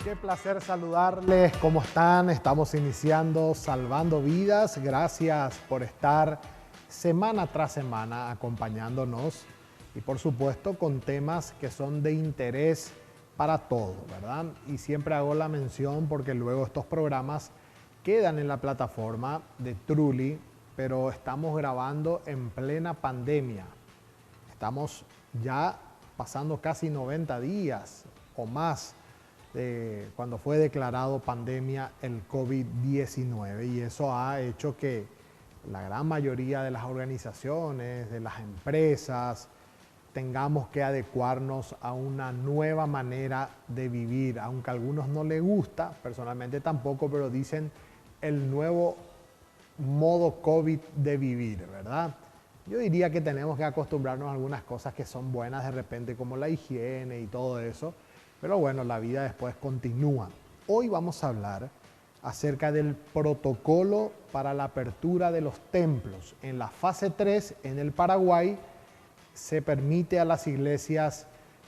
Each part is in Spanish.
Qué placer saludarles, ¿cómo están? Estamos iniciando Salvando Vidas. Gracias por estar semana tras semana acompañándonos y por supuesto con temas que son de interés para todos, ¿verdad? Y siempre hago la mención porque luego estos programas quedan en la plataforma de Truli, pero estamos grabando en plena pandemia. Estamos ya pasando casi 90 días o más cuando fue declarado pandemia el COVID-19 y eso ha hecho que la gran mayoría de las organizaciones, de las empresas, tengamos que adecuarnos a una nueva manera de vivir, aunque a algunos no les gusta, personalmente tampoco, pero dicen el nuevo modo COVID de vivir, ¿verdad? Yo diría que tenemos que acostumbrarnos a algunas cosas que son buenas de repente, como la higiene y todo eso, pero bueno, la vida después continúa. Hoy vamos a hablar acerca del protocolo para la apertura de los templos. En la fase 3, en el Paraguay, se permite a las iglesias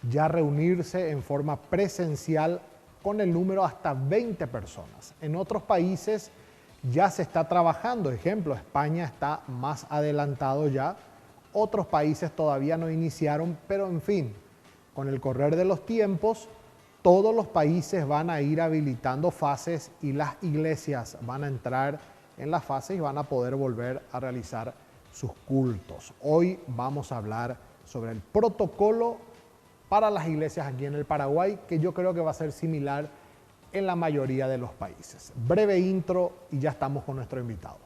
ya reunirse en forma presencial con el número hasta 20 personas. En otros países ya se está trabajando, ejemplo, España está más adelantado ya, otros países todavía no iniciaron, pero en fin, con el correr de los tiempos, todos los países van a ir habilitando fases y las iglesias van a entrar en las fases y van a poder volver a realizar sus cultos. Hoy vamos a hablar sobre el protocolo para las iglesias aquí en el Paraguay, que yo creo que va a ser similar en la mayoría de los países. Breve intro y ya estamos con nuestro invitado.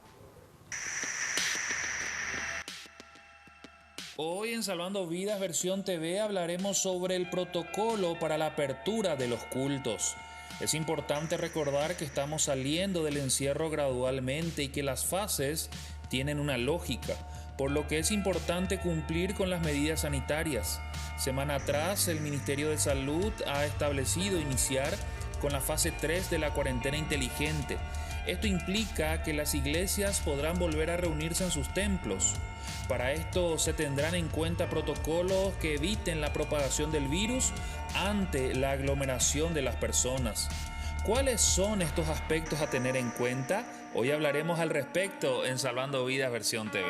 Hoy en Salvando Vidas versión TV hablaremos sobre el protocolo para la apertura de los cultos. Es importante recordar que estamos saliendo del encierro gradualmente y que las fases tienen una lógica, por lo que es importante cumplir con las medidas sanitarias. Semana atrás, el Ministerio de Salud ha establecido iniciar con la fase 3 de la cuarentena inteligente. Esto implica que las iglesias podrán volver a reunirse en sus templos. Para esto se tendrán en cuenta protocolos que eviten la propagación del virus ante la aglomeración de las personas. ¿Cuáles son estos aspectos a tener en cuenta? Hoy hablaremos al respecto en Salvando Vidas versión TV.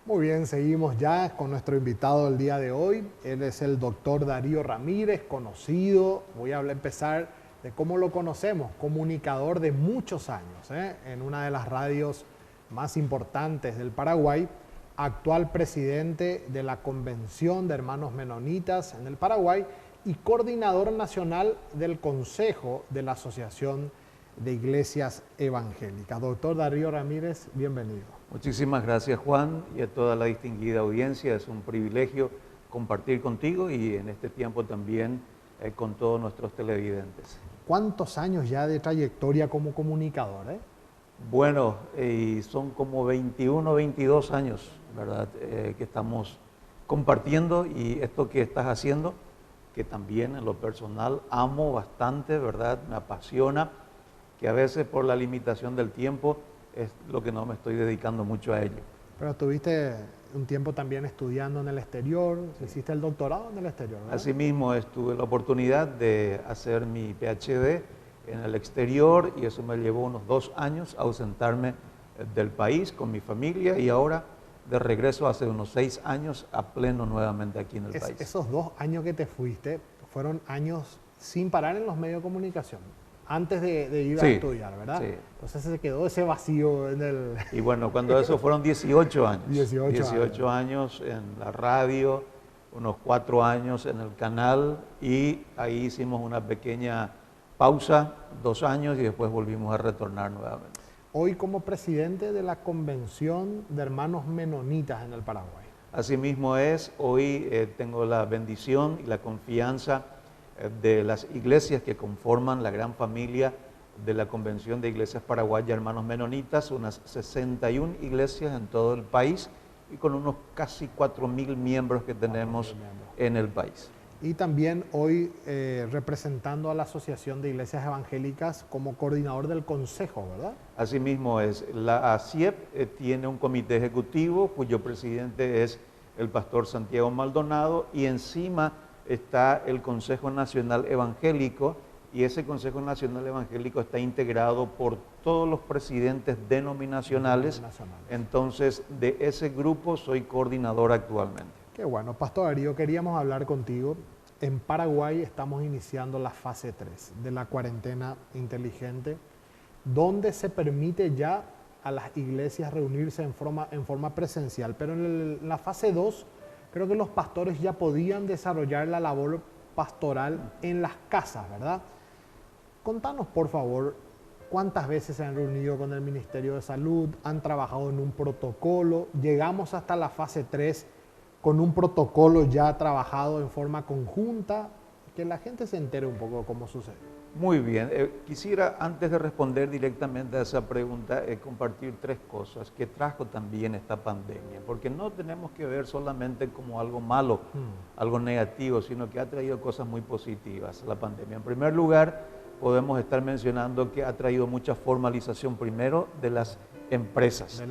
Muy bien, seguimos ya con nuestro invitado del día de hoy. Él es el doctor Darío Ramírez, conocido. Voy a empezar de cómo lo conocemos, comunicador de muchos años, en una de las radios más importantes del Paraguay, actual presidente de la Convención de Hermanos Menonitas en el Paraguay y coordinador nacional del Consejo de la Asociación de Iglesias Evangélicas. Doctor Darío Ramírez, bienvenido. Muchísimas gracias, Juan, y a toda la distinguida audiencia. Es un privilegio compartir contigo y en este tiempo también con todos nuestros televidentes. ¿Cuántos años ya de trayectoria como comunicador? Bueno, son como 21, 22 años, ¿verdad? Que estamos compartiendo y esto que estás haciendo, que también en lo personal amo bastante, ¿verdad? Me apasiona, que a veces por la limitación del tiempo es lo que no me estoy dedicando mucho a ello. Pero estuviste un tiempo también estudiando en el exterior, hiciste el doctorado en el exterior, ¿verdad? Asimismo, tuve la oportunidad de hacer mi PhD en el exterior y eso me llevó unos 2 años a ausentarme del país con mi familia y ahora de regreso hace unos 6 años a pleno nuevamente aquí en el país. Esos 2 años que te fuiste fueron años sin parar en los medios de comunicación. Antes de ir a estudiar, ¿verdad? Sí. Entonces se quedó ese vacío en el... Y bueno, cuando eso fueron 18 años. 18 años en la radio, unos 4 años en el canal y ahí hicimos una pequeña pausa, 2 años y después volvimos a retornar nuevamente. Hoy como presidente de la Convención de Hermanos Menonitas en el Paraguay. Asimismo es, hoy tengo la bendición y la confianza de las iglesias que conforman la gran familia de la Convención de Iglesias Paraguayas Hermanos Menonitas, unas 61 iglesias en todo el país y con unos casi 4.000 miembros que tenemos en el país. Y también hoy representando a la Asociación de Iglesias Evangélicas como coordinador del Consejo, ¿verdad? Asimismo es, la ASIEP tiene un comité ejecutivo cuyo presidente es el pastor Santiago Maldonado y encima está el Consejo Nacional Evangélico, y ese Consejo Nacional Evangélico está integrado por todos los presidentes denominacionales. Entonces, de ese grupo soy coordinador actualmente. Qué bueno, Pastor Darío, queríamos hablar contigo. En Paraguay estamos iniciando la fase 3 de la cuarentena inteligente, donde se permite ya a las iglesias reunirse en forma presencial. Pero en la fase 2, creo que los pastores ya podían desarrollar la labor pastoral en las casas, ¿verdad? Contanos, por favor, cuántas veces se han reunido con el Ministerio de Salud, han trabajado en un protocolo, llegamos hasta la fase 3 con un protocolo ya trabajado en forma conjunta, que la gente se entere un poco cómo sucede. Muy bien, quisiera antes de responder directamente a esa pregunta compartir 3 cosas que trajo también esta pandemia, porque no tenemos que ver solamente como algo malo, algo negativo, sino que ha traído cosas muy positivas la pandemia. En primer lugar, podemos estar mencionando que ha traído mucha formalización primero de las empresas.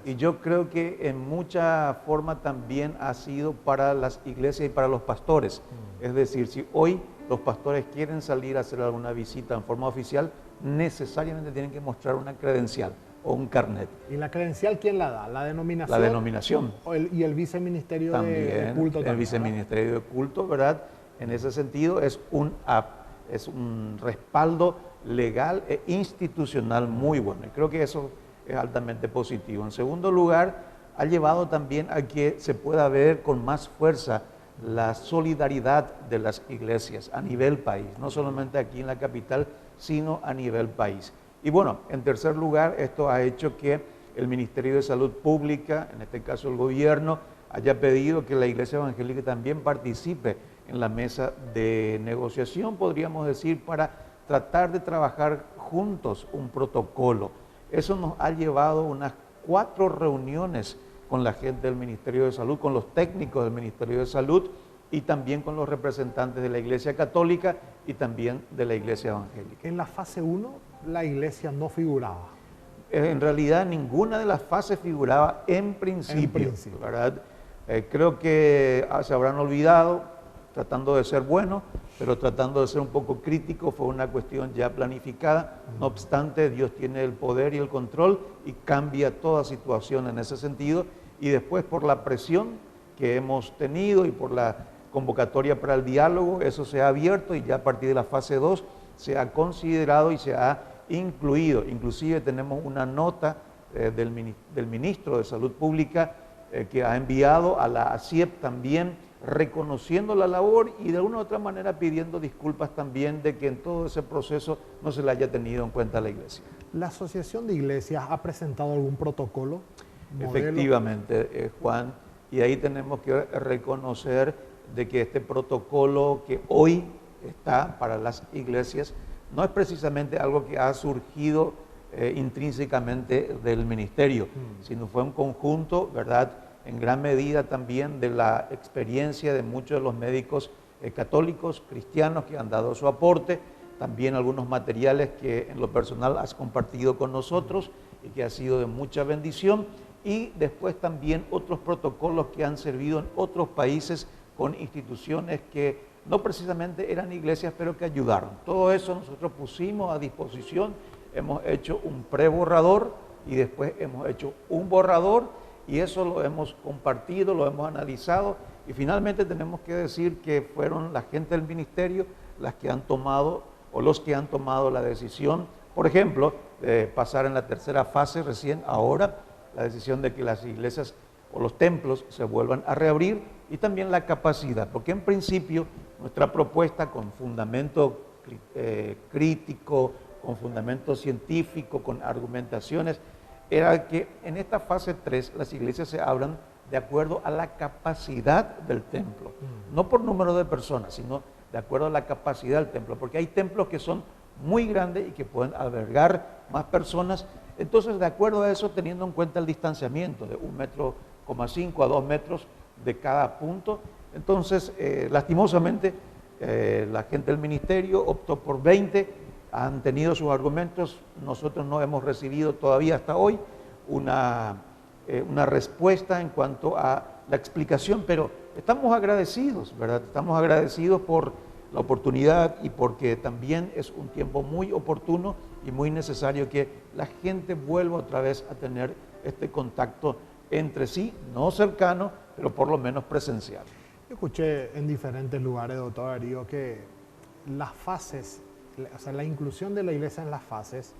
Y yo creo que en mucha forma también ha sido para las iglesias y para los pastores. Es decir, si hoy los pastores quieren salir a hacer alguna visita en forma oficial, necesariamente tienen que mostrar una credencial o un carnet. ¿Y la credencial quién la da? ¿La denominación? La denominación. ¿Y el viceministerio también, de culto? El viceministerio de culto, ¿verdad? En ese sentido es un respaldo legal e institucional muy bueno. Y creo que eso es altamente positivo. En segundo lugar, ha llevado también a que se pueda ver con más fuerza la solidaridad de las iglesias a nivel país, no solamente aquí en la capital, sino a nivel país. Y bueno, en tercer lugar, esto ha hecho que el Ministerio de Salud Pública, en este caso el gobierno, haya pedido que la Iglesia Evangélica también participe en la mesa de negociación, podríamos decir, para tratar de trabajar juntos un protocolo. Eso nos ha llevado unas 4 reuniones con la gente del Ministerio de Salud, con los técnicos del Ministerio de Salud y también con los representantes de la Iglesia Católica y también de la Iglesia Evangélica. En la fase 1 la Iglesia no figuraba. En realidad ninguna de las fases figuraba en principio. ¿Verdad? Creo que se habrán olvidado, tratando de ser bueno, pero tratando de ser un poco crítico, fue una cuestión ya planificada. No obstante, Dios tiene el poder y el control y cambia toda situación en ese sentido. Y después, por la presión que hemos tenido y por la convocatoria para el diálogo, eso se ha abierto y ya a partir de la fase 2 se ha considerado y se ha incluido. Inclusive tenemos una nota del ministro de Salud Pública que ha enviado a la ASIEP también, reconociendo la labor y de una u otra manera pidiendo disculpas también de que en todo ese proceso no se le haya tenido en cuenta a la Iglesia. ¿La Asociación de Iglesias ha presentado algún protocolo? Efectivamente, Juan, y ahí tenemos que reconocer de que este protocolo que hoy está para las iglesias no es precisamente algo que ha surgido intrínsecamente del ministerio, sino fue un conjunto, ¿verdad?, en gran medida también de la experiencia de muchos de los médicos católicos, cristianos que han dado su aporte, también algunos materiales que en lo personal has compartido con nosotros y que ha sido de mucha bendición, y después también otros protocolos que han servido en otros países con instituciones que no precisamente eran iglesias, pero que ayudaron. Todo eso nosotros pusimos a disposición, hemos hecho un preborrador y después hemos hecho un borrador, y eso lo hemos compartido, lo hemos analizado, y finalmente tenemos que decir que fueron la gente del ministerio las que han tomado, o los que han tomado la decisión, por ejemplo, de pasar en la tercera fase recién ahora, la decisión de que las iglesias o los templos se vuelvan a reabrir, y también la capacidad, porque en principio nuestra propuesta con fundamento crítico, con fundamento científico, con argumentaciones, era que en esta fase 3 las iglesias se abran de acuerdo a la capacidad del templo, no por número de personas, sino de acuerdo a la capacidad del templo, porque hay templos que son muy grandes y que pueden albergar más personas. Entonces, de acuerdo a eso, teniendo en cuenta el distanciamiento de 1,5 metros a 2 metros de cada punto, entonces, lastimosamente, la gente del ministerio optó por 20, han tenido sus argumentos, nosotros no hemos recibido todavía hasta hoy una respuesta en cuanto a la explicación, pero estamos agradecidos, ¿verdad? Estamos agradecidos por la oportunidad y porque también es un tiempo muy oportuno y muy necesario que la gente vuelva otra vez a tener este contacto entre sí, no cercano, pero por lo menos presencial. Yo escuché en diferentes lugares, doctor Darío, que las fases, o sea, la inclusión de la iglesia en las fases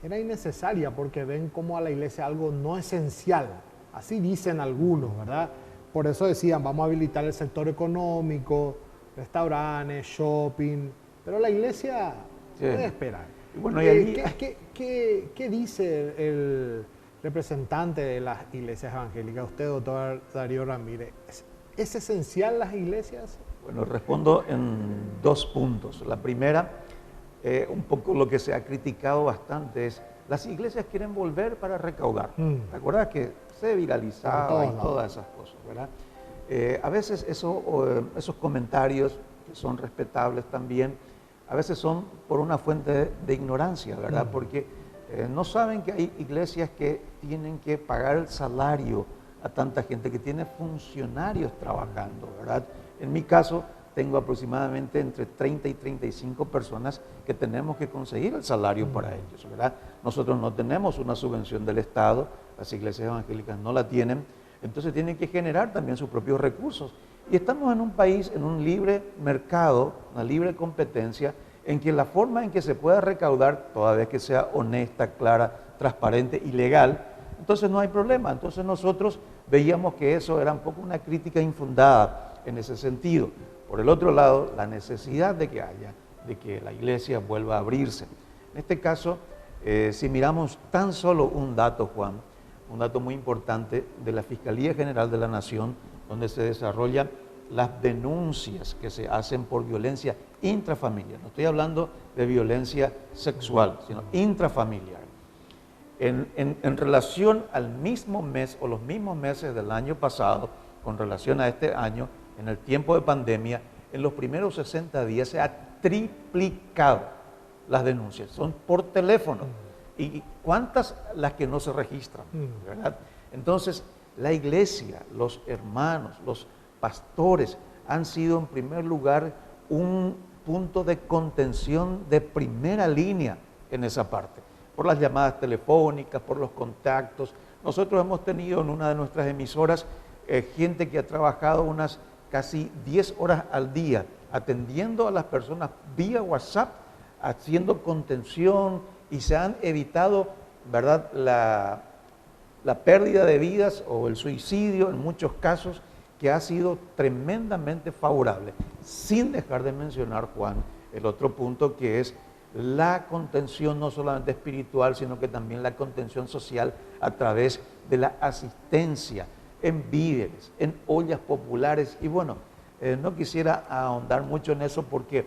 era innecesaria porque ven como a la iglesia algo no esencial. Así dicen algunos, ¿verdad? Por eso decían, vamos a habilitar el sector económico, restaurantes, shopping, pero la iglesia puede esperar. Y bueno, y allí... ¿Qué dice el representante de las iglesias evangélicas, usted, doctor Darío Ramírez? ¿Es esencial las iglesias? Bueno, respondo en 2 puntos. La primera, un poco lo que se ha criticado bastante es, las iglesias quieren volver para recaudar. ¿Te acuerdas que se viralizaba y todas esas cosas, verdad? A veces esos comentarios, que son respetables también, a veces son por una fuente de ignorancia, ¿verdad? Porque no saben que hay iglesias que tienen que pagar el salario a tanta gente, que tiene funcionarios trabajando, ¿verdad? En mi caso, tengo aproximadamente entre 30 y 35 personas que tenemos que conseguir el salario para ellos, ¿verdad? Nosotros no tenemos una subvención del Estado, las iglesias evangélicas no la tienen, entonces tienen que generar también sus propios recursos. Y estamos en un país, en un libre mercado, una libre competencia, en que la forma en que se pueda recaudar, toda vez que sea honesta, clara, transparente y legal, entonces no hay problema. Entonces nosotros veíamos que eso era un poco una crítica infundada en ese sentido. Por el otro lado, la necesidad de que la iglesia vuelva a abrirse. En este caso, si miramos tan solo un dato, Juan, un dato muy importante de la Fiscalía General de la Nación, donde se desarrollan las denuncias que se hacen por violencia intrafamiliar. No estoy hablando de violencia sexual, sino intrafamiliar. En relación al mismo mes o los mismos meses del año pasado, con relación a este año, en el tiempo de pandemia, en los primeros 60 días se ha triplicado las denuncias. Son por teléfono. ¿Y cuántas las que no se registran? ¿Verdad? Entonces, la iglesia, los hermanos, los pastores han sido en primer lugar un punto de contención de primera línea en esa parte, por las llamadas telefónicas, por los contactos. Nosotros hemos tenido en una de nuestras emisoras gente que ha trabajado unas casi 10 horas al día atendiendo a las personas vía WhatsApp, haciendo contención, y se han evitado, ¿verdad?, la pérdida de vidas o el suicidio en muchos casos, que ha sido tremendamente favorable. Sin dejar de mencionar, Juan, el otro punto, que es la contención no solamente espiritual, sino que también la contención social a través de la asistencia en víveres, en ollas populares. Y bueno, no quisiera ahondar mucho en eso porque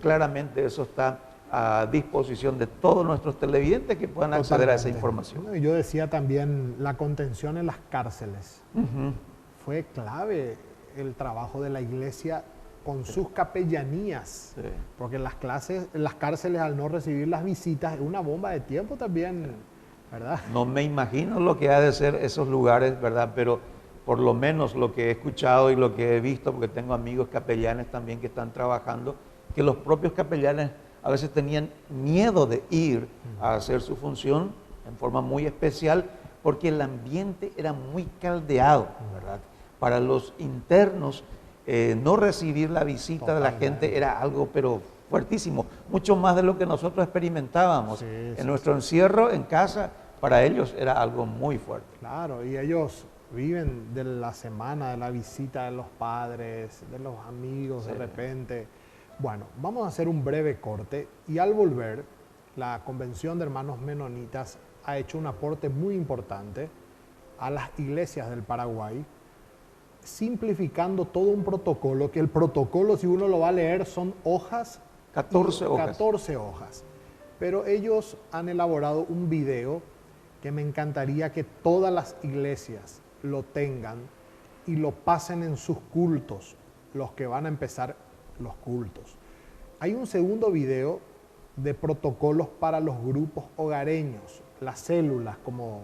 claramente eso está a disposición de todos nuestros televidentes que puedan acceder a esa información. Yo decía también la contención en las cárceles. Fue clave el trabajo de la iglesia con sus capellanías, porque las cárceles, al no recibir las visitas, es una bomba de tiempo también, ¿verdad? No me imagino lo que ha de ser esos lugares, ¿verdad? Pero por lo menos lo que he escuchado y lo que he visto, porque tengo amigos capellanes también que están trabajando, que los propios capellanes a veces tenían miedo de ir a hacer su función en forma muy especial, porque el ambiente era muy caldeado, ¿verdad? Para los internos, no recibir la visita de la gente era algo, pero fuertísimo, mucho más de lo que nosotros experimentábamos. En nuestro encierro en casa, para ellos era algo muy fuerte. Claro, y ellos viven de la semana, de la visita de los padres, de los amigos, de repente. Bueno, vamos a hacer un breve corte y al volver, la Convención de Hermanos Menonitas ha hecho un aporte muy importante a las iglesias del Paraguay, simplificando todo un protocolo, que el protocolo, si uno lo va a leer, son hojas, 14 hojas. 14 hojas. Pero ellos han elaborado un video que me encantaría que todas las iglesias lo tengan y lo pasen en sus cultos, los que van a empezar los cultos. Hay un segundo video de protocolos para los grupos hogareños, las células como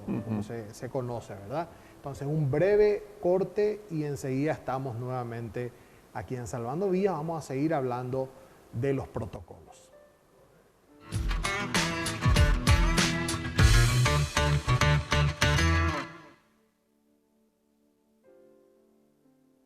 se conoce, ¿verdad? Entonces, un breve corte y enseguida estamos nuevamente aquí en Salvando Vidas. Vamos a seguir hablando de los protocolos.